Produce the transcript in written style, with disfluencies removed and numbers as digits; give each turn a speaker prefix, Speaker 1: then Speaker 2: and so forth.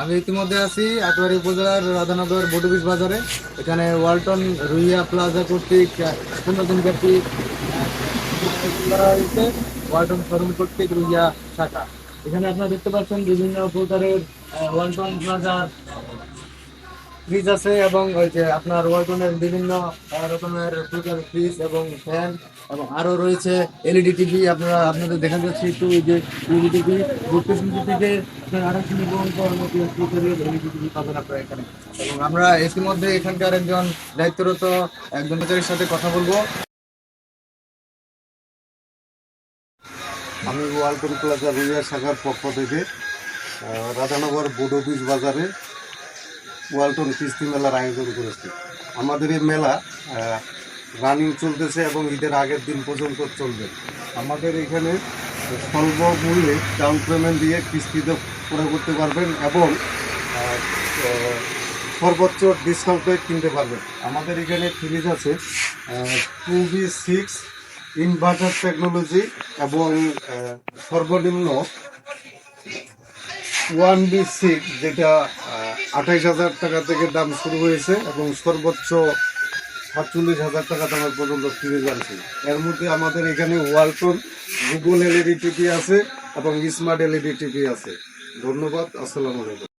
Speaker 1: আমি ইতিমধ্যে আছি আটোয়ারি উপজেলার রাধানগর বটুবিশ বাজারে। এখানে ওয়ালটন রুইয়া প্লাজা কর্তৃক 15 দিন ব্যাপী করা হয়েছে। ওয়ালটন শোরুম কর্তৃক রুইয়া শাখা। এখানে আপনারা দেখতে পাচ্ছেন বিভিন্ন প্রকারের ওয়ালটন প্লাজার ফ্রিজ আছে, এবং ওই যে আপনার ওয়ালটনের বিভিন্ন রকমের প্রকার ফ্রিজ এবং ফ্যান, এবং আরো রয়েছে এলইডি টিভি। আপনাদের দেখা যাচ্ছে একটু এই যে এলইডি টিভি 32 ইঞ্চি থেকে আপনার 28 ইঞ্চি পর্যন্ত এলইডি টিভি পাবেন আপনারা এখানে। এবং আমরা ইতিমধ্যে এখানকার একজন দায়িত্বরত একজন কর্মচারীর সাথে কথা বলবো।
Speaker 2: আমি ওয়ালটন প্লাজা রুইয়া শাখার পক্ষ থেকে রাধানগর বোর্ড অফিস বাজারে ওয়ালটন কিস্তি মেলার আয়োজন করেছি। আমাদের এই মেলা রানিং চলতেছে এবং ঈদের আগের দিন পর্যন্ত চলবে। আমাদের এখানে স্বল্প মূল্যে ডাউন পেমেন্ট দিয়ে কিস্তিতে পুরো করতে পারবেন এবং সর্বোচ্চ ডিসকাউন্টে কিনতে পারবেন। আমাদের এখানে ফ্রিজ আছে 2V6 ইনভার্টার টেকনোলজি এবং সর্বনিম্ন 1V6 যেটা 28,000 টাকা থেকে দাম শুরু হয়েছে এবং সর্বোচ্চ 47,000 টাকা দামের পর্যন্ত ফ্রিজ আছে। এর মধ্যে আমাদের এখানে ওয়ালটন গুগল এলইডি টিভি আছে এবং স্মার্ট এলইডি টিভি আছে। ধন্যবাদ। আসসালামু আলাইকুম।